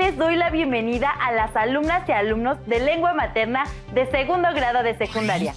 les doy la bienvenida a las alumnas y alumnos de lengua materna de segundo grado de secundaria.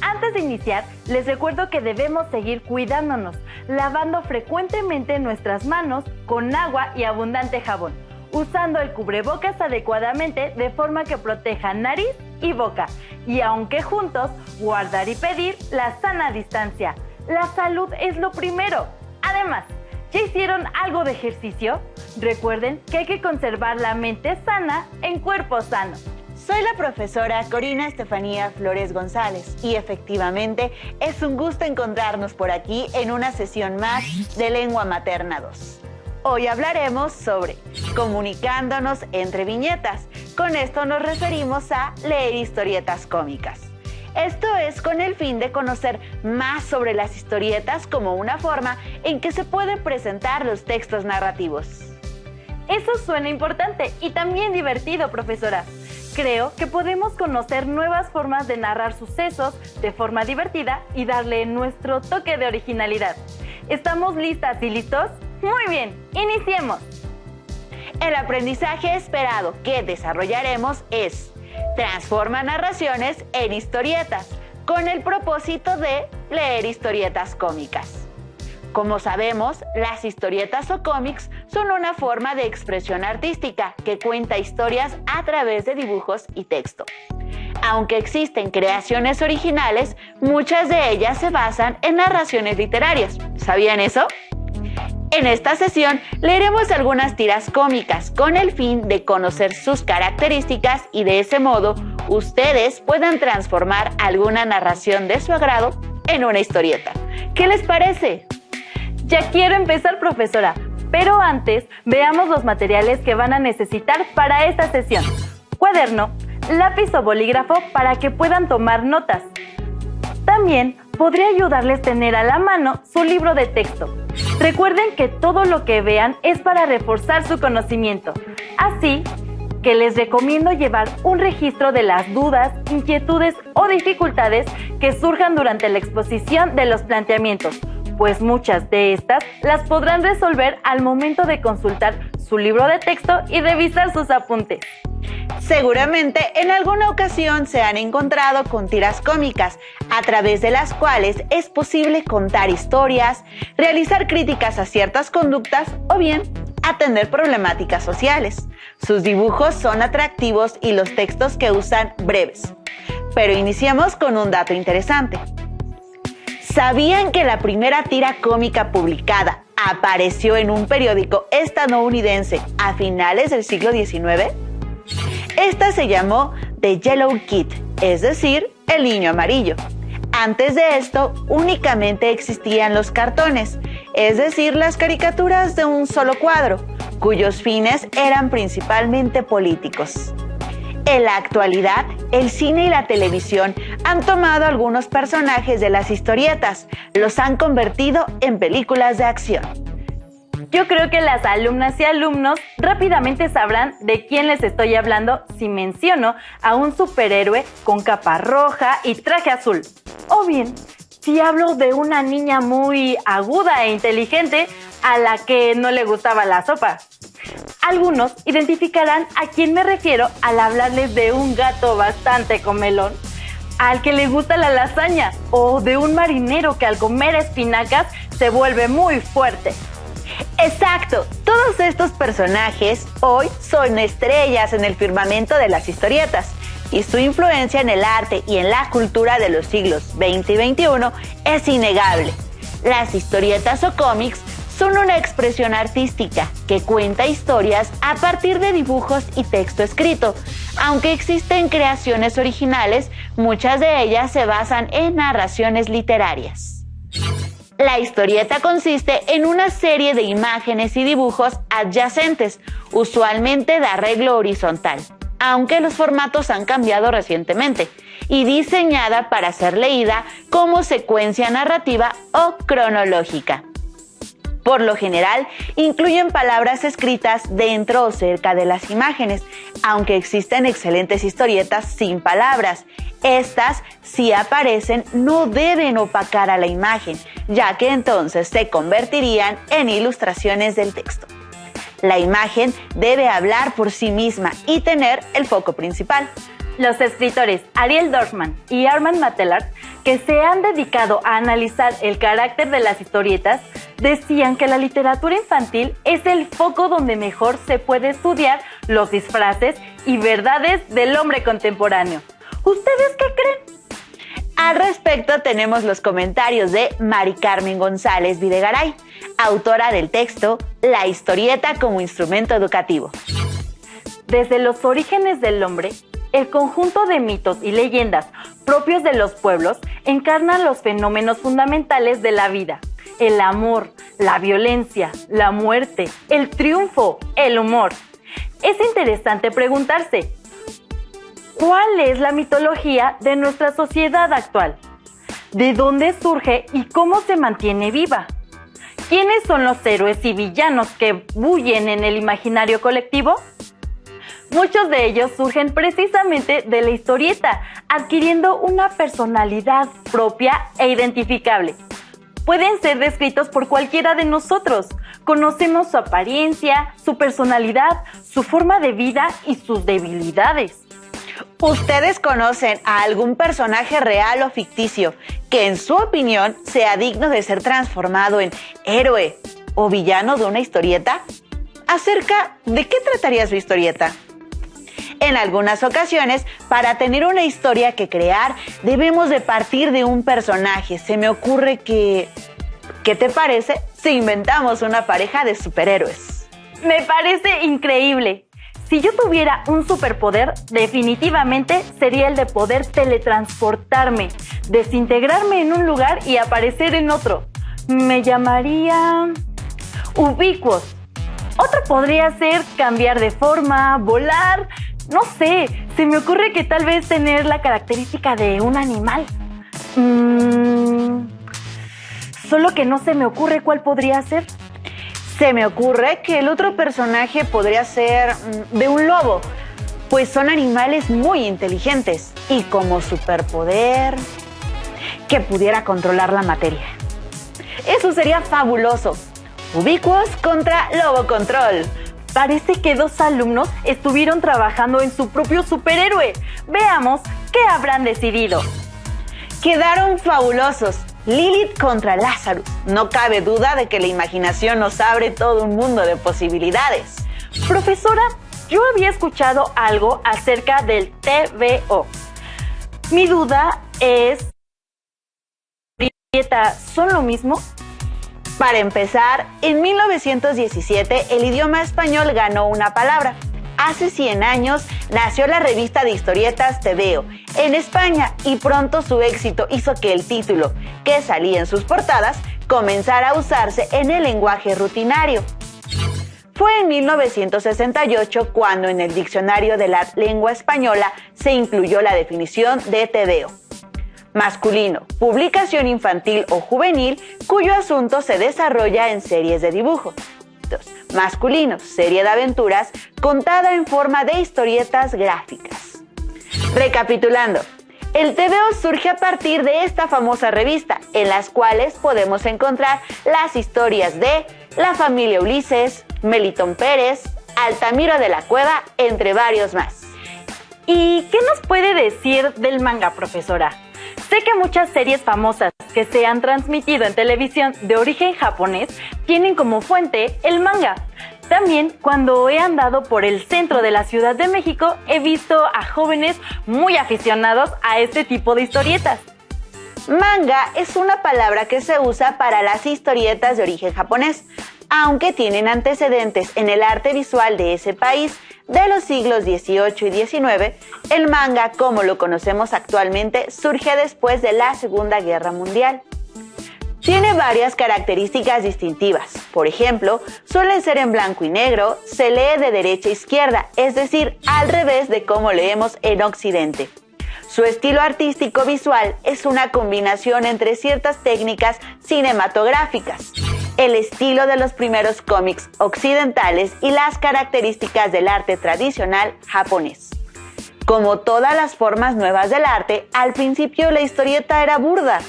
Antes de iniciar, les recuerdo que debemos seguir cuidándonos, lavando frecuentemente nuestras manos con agua y abundante jabón, usando el cubrebocas adecuadamente de forma que proteja nariz y boca, y aunque juntos, guardar y pedir la sana distancia. La salud es lo primero. Además, ¿ya hicieron algo de ejercicio? Recuerden que hay que conservar la mente sana en cuerpo sano. Soy la profesora Corina Estefanía Flores González y efectivamente es un gusto encontrarnos por aquí en una sesión más de Lengua Materna 2. Hoy hablaremos sobre comunicándonos entre viñetas. Con esto nos referimos a leer historietas cómicas. Esto es con el fin de conocer más sobre las historietas como una forma en que se pueden presentar los textos narrativos. Eso suena importante y también divertido, profesora. Creo que podemos conocer nuevas formas de narrar sucesos de forma divertida y darle nuestro toque de originalidad. ¿Estamos listas y listos? Muy bien, iniciemos. El aprendizaje esperado que desarrollaremos es transforma narraciones en historietas, con el propósito de leer historietas cómicas. Como sabemos, las historietas o cómics son una forma de expresión artística que cuenta historias a través de dibujos y texto. Aunque existen creaciones originales, muchas de ellas se basan en narraciones literarias. ¿Sabían eso? En esta sesión leeremos algunas tiras cómicas con el fin de conocer sus características y de ese modo ustedes puedan transformar alguna narración de su agrado en una historieta. ¿Qué les parece? Ya quiero empezar, profesora, pero antes veamos los materiales que van a necesitar para esta sesión. Cuaderno, lápiz o bolígrafo para que puedan tomar notas. También podría ayudarles tener a la mano su libro de texto. Recuerden que todo lo que vean es para reforzar su conocimiento. Así que les recomiendo llevar un registro de las dudas, inquietudes o dificultades que surjan durante la exposición de los planteamientos, pues muchas de estas las podrán resolver al momento de consultar su libro de texto y revisar sus apuntes. Seguramente en alguna ocasión se han encontrado con tiras cómicas, a través de las cuales es posible contar historias, realizar críticas a ciertas conductas o bien atender problemáticas sociales. Sus dibujos son atractivos y los textos que usan breves. Pero iniciemos con un dato interesante. ¿Sabían que la primera tira cómica publicada apareció en un periódico estadounidense a finales del siglo XIX? Esta se llamó The Yellow Kid, es decir, el niño amarillo. Antes de esto, únicamente existían los cartones, es decir, las caricaturas de un solo cuadro, cuyos fines eran principalmente políticos. En la actualidad, el cine y la televisión han tomado algunos personajes de las historietas, los han convertido en películas de acción. Yo creo que las alumnas y alumnos rápidamente sabrán de quién les estoy hablando si menciono a un superhéroe con capa roja y traje azul. O bien, si hablo de una niña muy aguda e inteligente a la que no le gustaba la sopa. Algunos identificarán a quién me refiero al hablarles de un gato bastante comelón, al que le gusta la lasaña, o de un marinero que al comer espinacas se vuelve muy fuerte. Exacto, todos estos personajes hoy son estrellas en el firmamento de las historietas y su influencia en el arte y en la cultura de los siglos XX y XXI es innegable. Las historietas o cómics son una expresión artística que cuenta historias a partir de dibujos y texto escrito. Aunque existen creaciones originales, muchas de ellas se basan en narraciones literarias. La historieta consiste en una serie de imágenes y dibujos adyacentes, usualmente de arreglo horizontal, aunque los formatos han cambiado recientemente, y diseñada para ser leída como secuencia narrativa o cronológica. Por lo general, incluyen palabras escritas dentro o cerca de las imágenes, aunque existen excelentes historietas sin palabras. Estas, si aparecen, no deben opacar a la imagen, ya que entonces se convertirían en ilustraciones del texto. La imagen debe hablar por sí misma y tener el foco principal. Los escritores Ariel Dorfman y Armand Matelart, que se han dedicado a analizar el carácter de las historietas, decían que la literatura infantil es el foco donde mejor se puede estudiar los disfraces y verdades del hombre contemporáneo. ¿Ustedes qué creen? Al respecto tenemos los comentarios de Mari Carmen González Videgaray, autora del texto La historieta como instrumento educativo. Desde los orígenes del hombre, el conjunto de mitos y leyendas propios de los pueblos encarnan los fenómenos fundamentales de la vida: el amor, la violencia, la muerte, el triunfo, el humor. Es interesante preguntarse, ¿cuál es la mitología de nuestra sociedad actual? ¿De dónde surge y cómo se mantiene viva? ¿Quiénes son los héroes y villanos que bullen en el imaginario colectivo? Muchos de ellos surgen precisamente de la historieta, adquiriendo una personalidad propia e identificable. Pueden ser descritos por cualquiera de nosotros. Conocemos su apariencia, su personalidad, su forma de vida y sus debilidades. ¿Ustedes conocen a algún personaje real o ficticio que en su opinión sea digno de ser transformado en héroe o villano de una historieta? ¿Acerca de qué trataría su historieta? En algunas ocasiones, para tener una historia que crear, debemos de partir de un personaje. Se me ocurre que... ¿Qué te parece si inventamos una pareja de superhéroes? Me parece increíble. Si yo tuviera un superpoder, definitivamente sería el de poder teletransportarme, desintegrarme en un lugar y aparecer en otro. Me llamaría Ubiquos. Otro podría ser cambiar de forma, volar. No sé, se me ocurre que tal vez tener la característica de un animal. Solo que no se me ocurre cuál podría ser. Se me ocurre que el otro personaje podría ser de un lobo, pues son animales muy inteligentes y como superpoder que pudiera controlar la materia. Eso sería fabuloso. Ubiquos contra Lobo Control. Parece que dos alumnos estuvieron trabajando en su propio superhéroe. Veamos qué habrán decidido. Quedaron fabulosos. Lilith contra Lazarus. No cabe duda de que la imaginación nos abre todo un mundo de posibilidades. Profesora, yo había escuchado algo acerca del TVO. Mi duda es, ¿son lo mismo? Para empezar, en 1917 el idioma español ganó una palabra. Hace 100 años nació la revista de historietas TVO en España y pronto su éxito hizo que el título, que salía en sus portadas, comenzara a usarse en el lenguaje rutinario. Fue en 1968 cuando en el diccionario de la lengua española se incluyó la definición de TVO. Masculino, publicación infantil o juvenil cuyo asunto se desarrolla en series de dibujo. 2. Masculino, serie de aventuras contada en forma de historietas gráficas. Recapitulando, el TVO surge a partir de esta famosa revista, en las cuales podemos encontrar las historias de La familia Ulises, Melitón Pérez, Altamiro de la Cueva, entre varios más. ¿Y qué nos puede decir del manga, profesora? Sé que muchas series famosas que se han transmitido en televisión de origen japonés tienen como fuente el manga. También, cuando he andado por el centro de la Ciudad de México, he visto a jóvenes muy aficionados a este tipo de historietas. Manga es una palabra que se usa para las historietas de origen japonés, aunque tienen antecedentes en el arte visual de ese país de los siglos XVIII y XIX. El manga, como lo conocemos actualmente, surge después de la Segunda Guerra Mundial. Tiene varias características distintivas. Por ejemplo, suelen ser en blanco y negro, se lee de derecha a izquierda, es decir, al revés de cómo leemos en Occidente. Su estilo artístico visual es una combinación entre ciertas técnicas cinematográficas, el estilo de los primeros cómics occidentales y las características del arte tradicional japonés. Como todas las formas nuevas del arte, al principio la historieta era burda.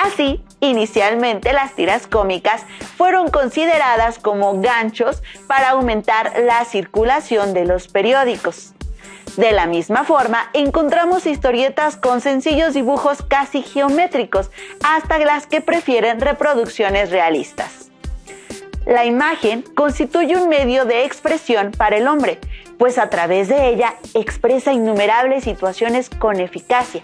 Así, inicialmente las tiras cómicas fueron consideradas como ganchos para aumentar la circulación de los periódicos. De la misma forma, encontramos historietas con sencillos dibujos casi geométricos, hasta las que prefieren reproducciones realistas. La imagen constituye un medio de expresión para el hombre, pues a través de ella expresa innumerables situaciones con eficacia.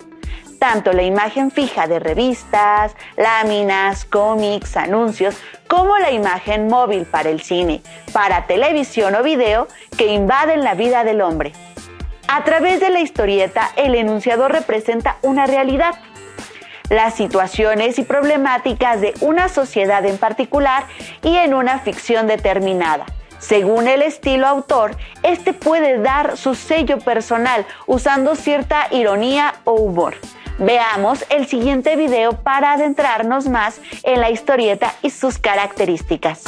Tanto la imagen fija de revistas, láminas, cómics, anuncios, como la imagen móvil para el cine, para televisión o video, que invaden la vida del hombre. A través de la historieta, el enunciador representa una realidad, las situaciones y problemáticas de una sociedad en particular y en una ficción determinada. Según el estilo autor, este puede dar su sello personal usando cierta ironía o humor. Veamos el siguiente video para adentrarnos más en la historieta y sus características.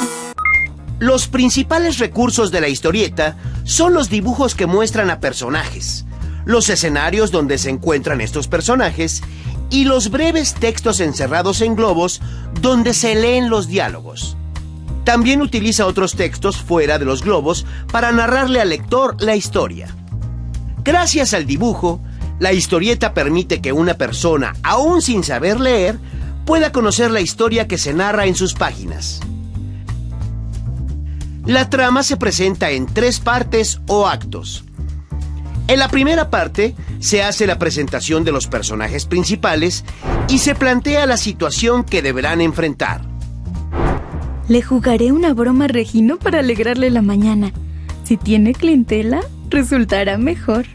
Los principales recursos de la historieta son los dibujos que muestran a personajes, los escenarios donde se encuentran estos personajes y los breves textos encerrados en globos donde se leen los diálogos. También utiliza otros textos fuera de los globos para narrarle al lector la historia. Gracias al dibujo, la historieta permite que una persona, aún sin saber leer, pueda conocer la historia que se narra en sus páginas. La trama se presenta en 3 partes o actos. En la primera parte se hace la presentación de los personajes principales y se plantea la situación que deberán enfrentar. Le jugaré una broma a Regino para alegrarle la mañana. Si tiene clientela, resultará mejor.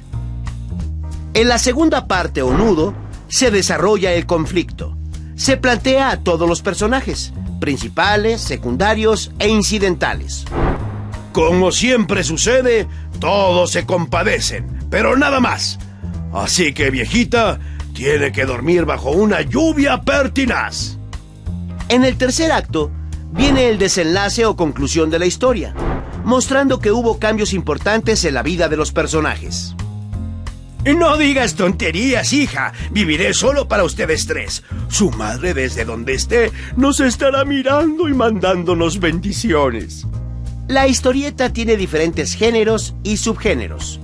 En la segunda parte o nudo se desarrolla el conflicto. Se plantea a todos los personajes, principales, secundarios e incidentales. Como siempre sucede, todos se compadecen, pero nada más. Así que, viejita, tiene que dormir bajo una lluvia pertinaz. En el tercer acto viene el desenlace o conclusión de la historia, mostrando que hubo cambios importantes en la vida de los personajes. No digas tonterías, hija. Viviré solo para ustedes 3. Su madre, desde donde esté, nos estará mirando y mandándonos bendiciones. La historieta tiene diferentes géneros y subgéneros,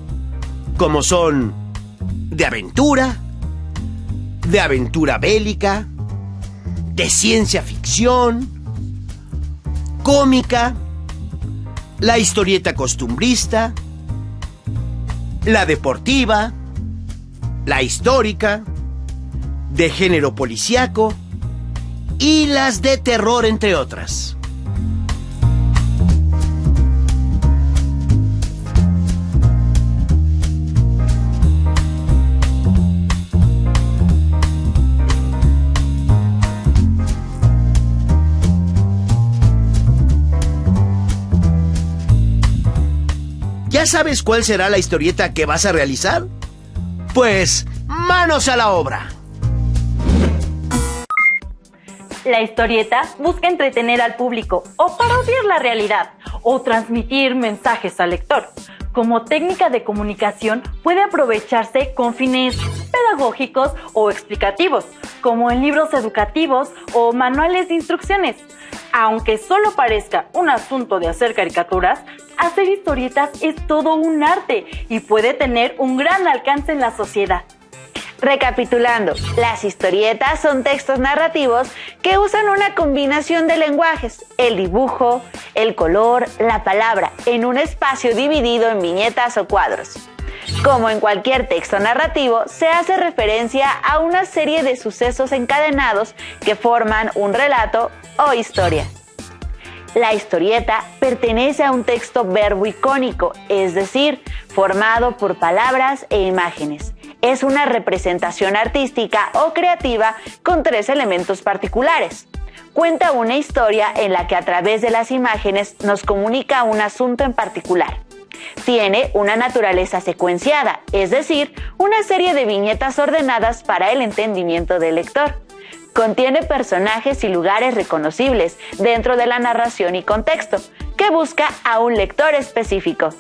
como son de aventura bélica, de ciencia ficción, cómica, la historieta costumbrista, la deportiva, la histórica, de género policíaco y las de terror, entre otras. ¿Ya sabes cuál será la historieta que vas a realizar? Pues, ¡manos a la obra! La historieta busca entretener al público o parodiar la realidad o transmitir mensajes al lector. Como técnica de comunicación puede aprovecharse con fines pedagógicos o explicativos, como en libros educativos o manuales de instrucciones. Aunque solo parezca un asunto de hacer caricaturas, hacer historietas es todo un arte y puede tener un gran alcance en la sociedad. Recapitulando, las historietas son textos narrativos que usan una combinación de lenguajes, el dibujo, el color, la palabra, en un espacio dividido en viñetas o cuadros. Como en cualquier texto narrativo, se hace referencia a una serie de sucesos encadenados que forman un relato o historia. La historieta pertenece a un texto verbo icónico, es decir, formado por palabras e imágenes. Es una representación artística o creativa con 3 elementos particulares. Cuenta una historia en la que a través de las imágenes nos comunica un asunto en particular. Tiene una naturaleza secuenciada, es decir, una serie de viñetas ordenadas para el entendimiento del lector. Contiene personajes y lugares reconocibles dentro de la narración y contexto, que busca a un lector específico.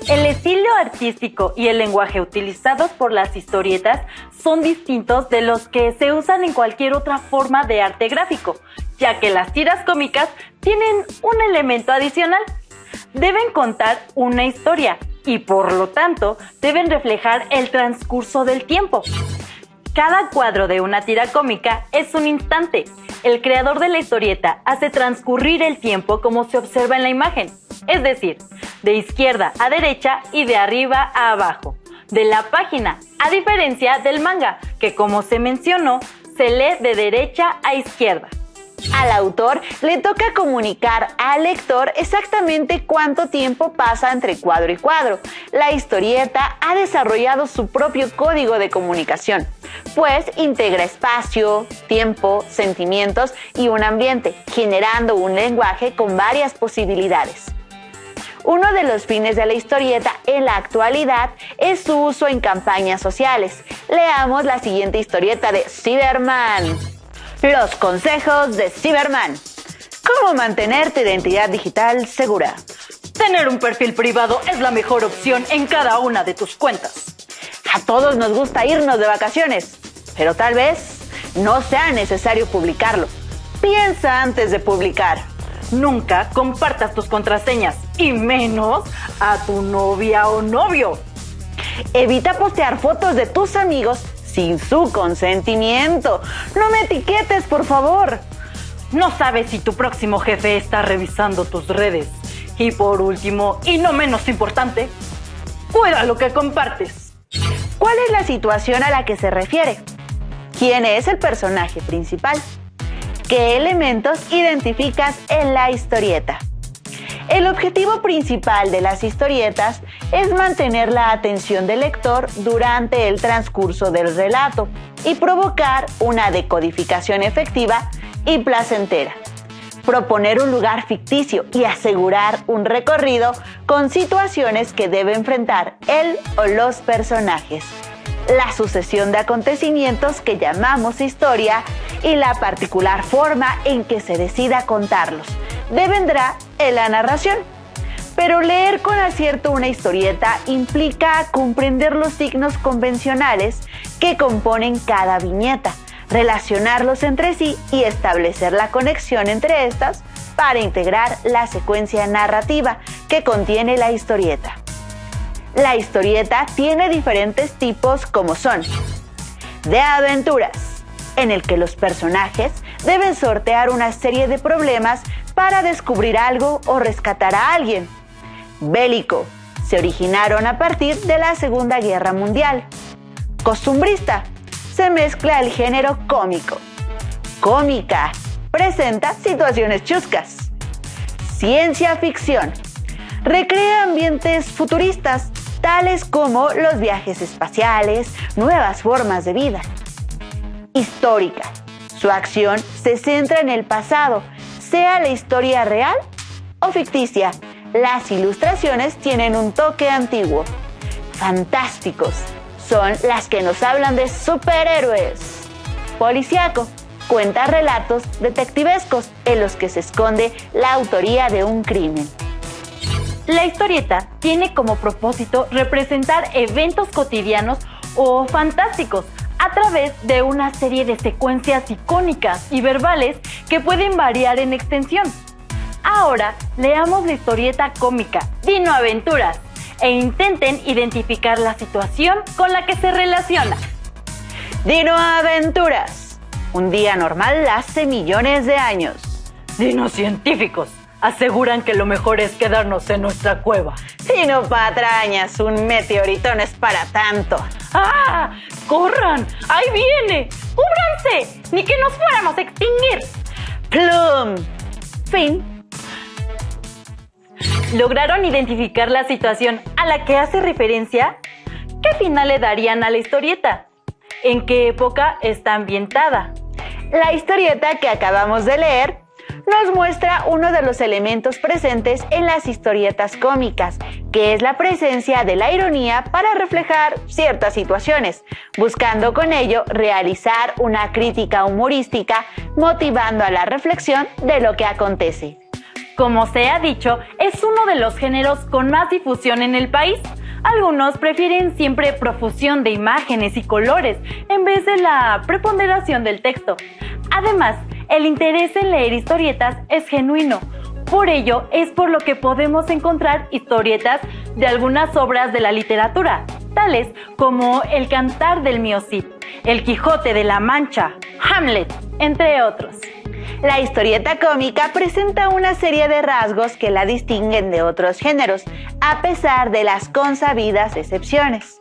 El estilo artístico y el lenguaje utilizados por las historietas son distintos de los que se usan en cualquier otra forma de arte gráfico, ya que las tiras cómicas tienen un elemento adicional. Deben contar una historia y, por lo tanto, deben reflejar el transcurso del tiempo. Cada cuadro de una tira cómica es un instante. El creador de la historieta hace transcurrir el tiempo como se observa en la imagen, es decir, de izquierda a derecha y de arriba a abajo, de la página, a diferencia del manga, que como se mencionó, se lee de derecha a izquierda. Al autor le toca comunicar al lector exactamente cuánto tiempo pasa entre cuadro y cuadro. La historieta ha desarrollado su propio código de comunicación, pues integra espacio, tiempo, sentimientos y un ambiente, generando un lenguaje con varias posibilidades. Uno de los fines de la historieta en la actualidad es su uso en campañas sociales. Leamos la siguiente historieta de Cyberman. Los consejos de Cyberman. ¿Cómo mantener tu identidad digital segura? Tener un perfil privado es la mejor opción en cada una de tus cuentas. A todos nos gusta irnos de vacaciones, pero tal vez no sea necesario publicarlo. Piensa antes de publicar. Nunca compartas tus contraseñas, y menos a tu novia o novio. Evita postear fotos de tus amigos sin su consentimiento. No me etiquetes, por favor. No sabes si tu próximo jefe está revisando tus redes. Y por último, y no menos importante, cuida lo que compartes. ¿Cuál es la situación a la que se refiere? ¿Quién es el personaje principal? ¿Qué elementos identificas en la historieta? El objetivo principal de las historietas es mantener la atención del lector durante el transcurso del relato y provocar una decodificación efectiva y placentera. Proponer un lugar ficticio y asegurar un recorrido con situaciones que debe enfrentar él o los personajes. La sucesión de acontecimientos que llamamos historia y la particular forma en que se decida contarlos devendrá en la narración. Pero leer con acierto una historieta implica comprender los signos convencionales que componen cada viñeta, relacionarlos entre sí y establecer la conexión entre estas para integrar la secuencia narrativa que contiene la historieta. La historieta tiene diferentes tipos como son: de aventuras, en el que los personajes deben sortear una serie de problemas para descubrir algo o rescatar a alguien. Bélico, se originaron a partir de la Segunda Guerra Mundial. Costumbrista, se mezcla el género cómico. Cómica, presenta situaciones chuscas. Ciencia ficción, recrea ambientes futuristas, tales como los viajes espaciales, nuevas formas de vida. Histórica, su acción se centra en el pasado, sea la historia real o ficticia. Las ilustraciones tienen un toque antiguo. Fantásticos, son las que nos hablan de superhéroes. Policíaco, cuenta relatos detectivescos en los que se esconde la autoría de un crimen. La historieta tiene como propósito representar eventos cotidianos o fantásticos a través de una serie de secuencias icónicas y verbales que pueden variar en extensión. Ahora leamos la historieta cómica Dino Aventuras e intenten identificar la situación con la que se relaciona. Dino Aventuras. Un día normal hace millones de años. Dinos científicos aseguran que lo mejor es quedarnos en nuestra cueva. Dino Patrañas, un meteorito no es para tanto. ¡Ah! ¡Corran! ¡Ahí viene! ¡Cúbranse! ¡Ni que nos fuéramos a extinguir! Plum. Fin. ¿Lograron identificar la situación a la que hace referencia? ¿Qué final le darían a la historieta? ¿En qué época está ambientada? La historieta que acabamos de leer nos muestra uno de los elementos presentes en las historietas cómicas, que es la presencia de la ironía para reflejar ciertas situaciones, buscando con ello realizar una crítica humorística, motivando a la reflexión de lo que acontece. Como se ha dicho, es uno de los géneros con más difusión en el país. Algunos prefieren siempre profusión de imágenes y colores en vez de la preponderación del texto. Además, el interés en leer historietas es genuino. Por ello, es por lo que podemos encontrar historietas de algunas obras de la literatura, tales como El Cantar del Mío Cid, El Quijote de la Mancha, Hamlet, entre otros. La historieta cómica presenta una serie de rasgos que la distinguen de otros géneros, a pesar de las consabidas excepciones.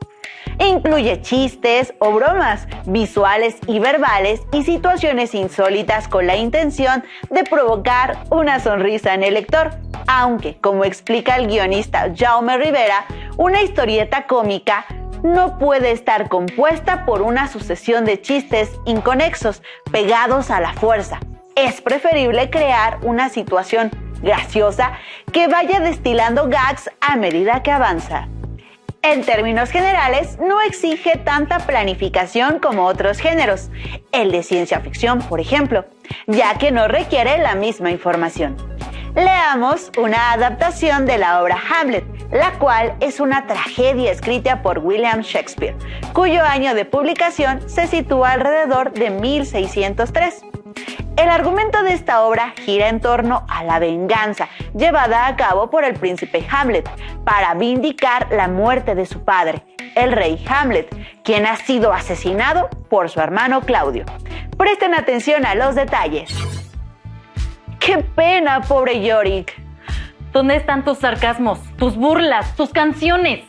Incluye chistes o bromas, visuales y verbales, y situaciones insólitas con la intención de provocar una sonrisa en el lector. Aunque, como explica el guionista Jaume Rivera, una historieta cómica no puede estar compuesta por una sucesión de chistes inconexos, pegados a la fuerza. Es preferible crear una situación graciosa que vaya destilando gags a medida que avanza. En términos generales, no exige tanta planificación como otros géneros, el de ciencia ficción, por ejemplo, ya que no requiere la misma información. Leamos una adaptación de la obra Hamlet, la cual es una tragedia escrita por William Shakespeare, cuyo año de publicación se sitúa alrededor de 1603. El argumento de esta obra gira en torno a la venganza llevada a cabo por el príncipe Hamlet para vindicar la muerte de su padre, el rey Hamlet, quien ha sido asesinado por su hermano Claudio. Presten atención a los detalles. ¡Qué pena, pobre Yorick! ¿Dónde están tus sarcasmos, tus burlas, tus canciones?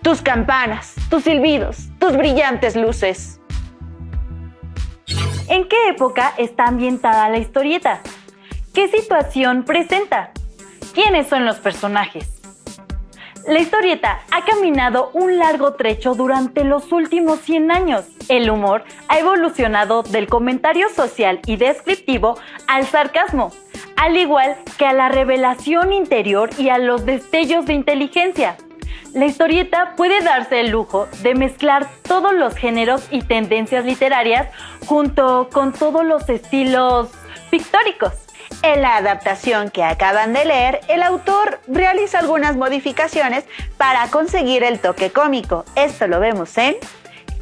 Tus campanas, tus silbidos, tus brillantes luces. ¿En qué época está ambientada la historieta? ¿Qué situación presenta? ¿Quiénes son los personajes? La historieta ha caminado un largo trecho durante los últimos 100 años. El humor ha evolucionado del comentario social y descriptivo al sarcasmo, al igual que a la revelación interior y a los destellos de inteligencia. La historieta puede darse el lujo de mezclar todos los géneros y tendencias literarias junto con todos los estilos pictóricos. En la adaptación que acaban de leer, el autor realiza algunas modificaciones para conseguir el toque cómico. Esto lo vemos en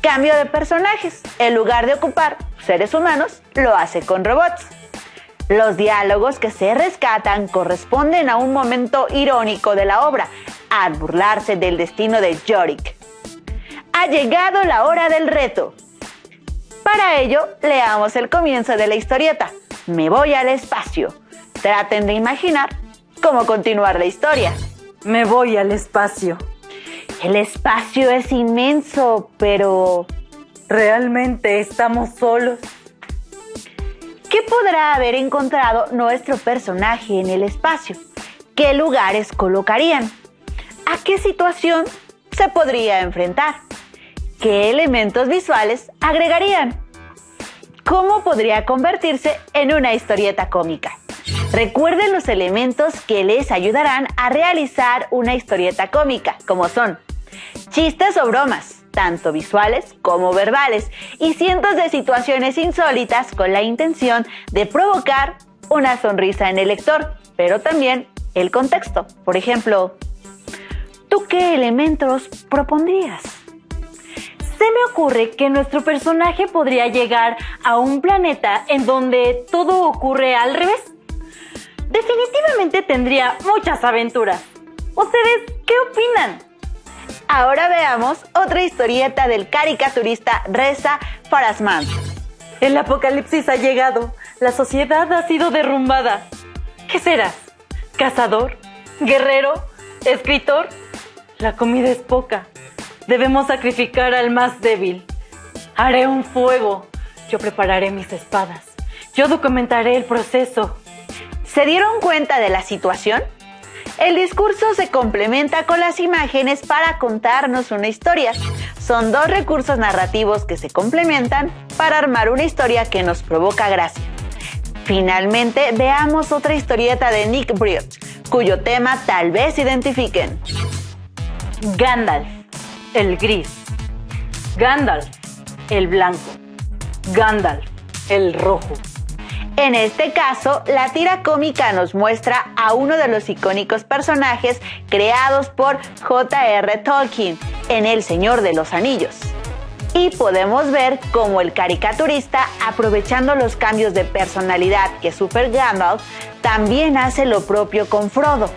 cambio de personajes. En lugar de ocupar seres humanos, lo hace con robots. Los diálogos que se rescatan corresponden a un momento irónico de la obra, al burlarse del destino de Yorick. Ha llegado la hora del reto. Para ello, leamos el comienzo de la historieta. Me voy al espacio. Traten de imaginar cómo continuar la historia. Me voy al espacio. El espacio es inmenso, pero ¿realmente estamos solos? ¿qué podrá haber encontrado nuestro personaje en el espacio? ¿Qué lugares colocarían? ¿A qué situación se podría enfrentar? ¿Qué elementos visuales agregarían? ¿Cómo podría convertirse en una historieta cómica? Recuerden los elementos que les ayudarán a realizar una historieta cómica, como son chistes o bromas, tanto visuales como verbales, y cientos de situaciones insólitas con la intención de provocar una sonrisa en el lector, pero también el contexto. Por ejemplo, ¿tú qué elementos propondrías? Se me ocurre que nuestro personaje podría llegar a un planeta en donde todo ocurre al revés. Definitivamente tendría muchas aventuras. ¿Ustedes qué opinan? Ahora veamos otra historieta del caricaturista Reza Farasmand. El apocalipsis ha llegado. La sociedad ha sido derrumbada. ¿Qué serás? ¿Cazador? ¿Guerrero? ¿Escritor? La comida es poca. Debemos sacrificar al más débil. Haré un fuego. Yo prepararé mis espadas. Yo documentaré el proceso. ¿Se dieron cuenta de la situación? El discurso se complementa con las imágenes para contarnos una historia. Son dos recursos narrativos que se complementan para armar una historia que nos provoca gracia. Finalmente, veamos otra historieta de Nick Brioch, cuyo tema tal vez identifiquen. Gandalf, el gris. Gandalf, el blanco. Gandalf, el rojo. En este caso, la tira cómica nos muestra a uno de los icónicos personajes creados por J.R. Tolkien en El Señor de los Anillos. Y podemos ver cómo el caricaturista, aprovechando los cambios de personalidad que sufre Gandalf, también hace lo propio con Frodo,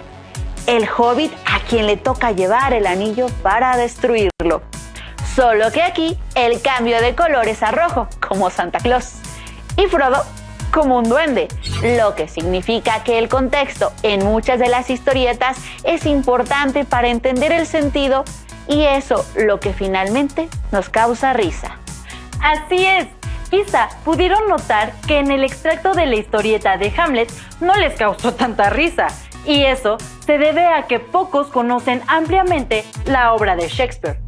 el hobbit a quien le toca llevar el anillo para destruirlo. Solo que aquí el cambio de color es a rojo, como Santa Claus, y Frodo como un duende, lo que significa que el contexto en muchas de las historietas es importante para entender el sentido y eso lo que finalmente nos causa risa. Así es. Quizá pudieron notar que en el extracto de la historieta de Hamlet no les causó tanta risa, y eso se debe a que pocos conocen ampliamente la obra de Shakespeare.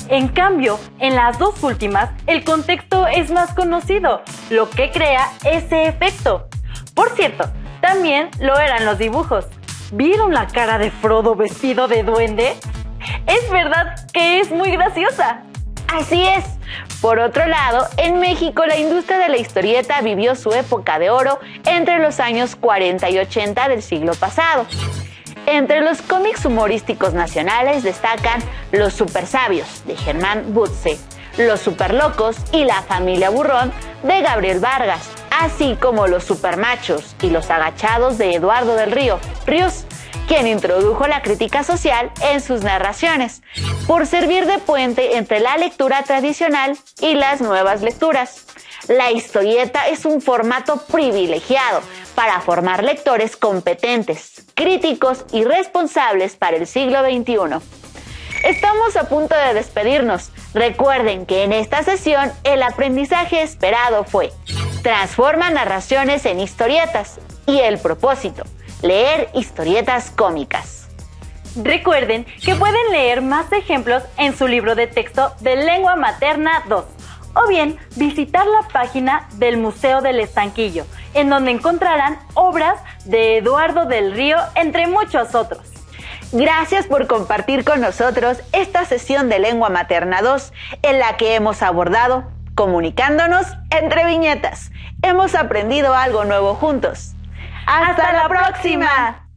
En cambio, en las dos últimas, el contexto es más conocido, lo que crea ese efecto. Por cierto, también lo eran los dibujos. ¿Vieron la cara de Frodo vestido de duende? Es verdad que es muy graciosa. Así es. Por otro lado, en México la industria de la historieta vivió su época de oro entre los años 40 y 80 del siglo pasado. Entre los cómics humorísticos nacionales destacan Los Supersabios, de Germán Butze, Los Superlocos y La Familia Burrón, de Gabriel Vargas, así como Los Supermachos y Los Agachados, de Eduardo del Río, Ríos, quien introdujo la crítica social en sus narraciones, por servir de puente entre la lectura tradicional y las nuevas lecturas. La historieta es un formato privilegiado para formar lectores competentes, críticos y responsables para el siglo XXI. Estamos a punto de despedirnos. Recuerden que en esta sesión el aprendizaje esperado fue: transforma narraciones en historietas, y el propósito: leer historietas cómicas. Recuerden que pueden leer más ejemplos en su libro de texto de Lengua Materna 2, o bien visitar la página del Museo del Estanquillo, en donde encontrarán obras de Eduardo del Río, entre muchos otros. Gracias por compartir con nosotros esta sesión de Lengua Materna 2, en la que hemos abordado comunicándonos entre viñetas. Hemos aprendido algo nuevo juntos. ¡Hasta la próxima!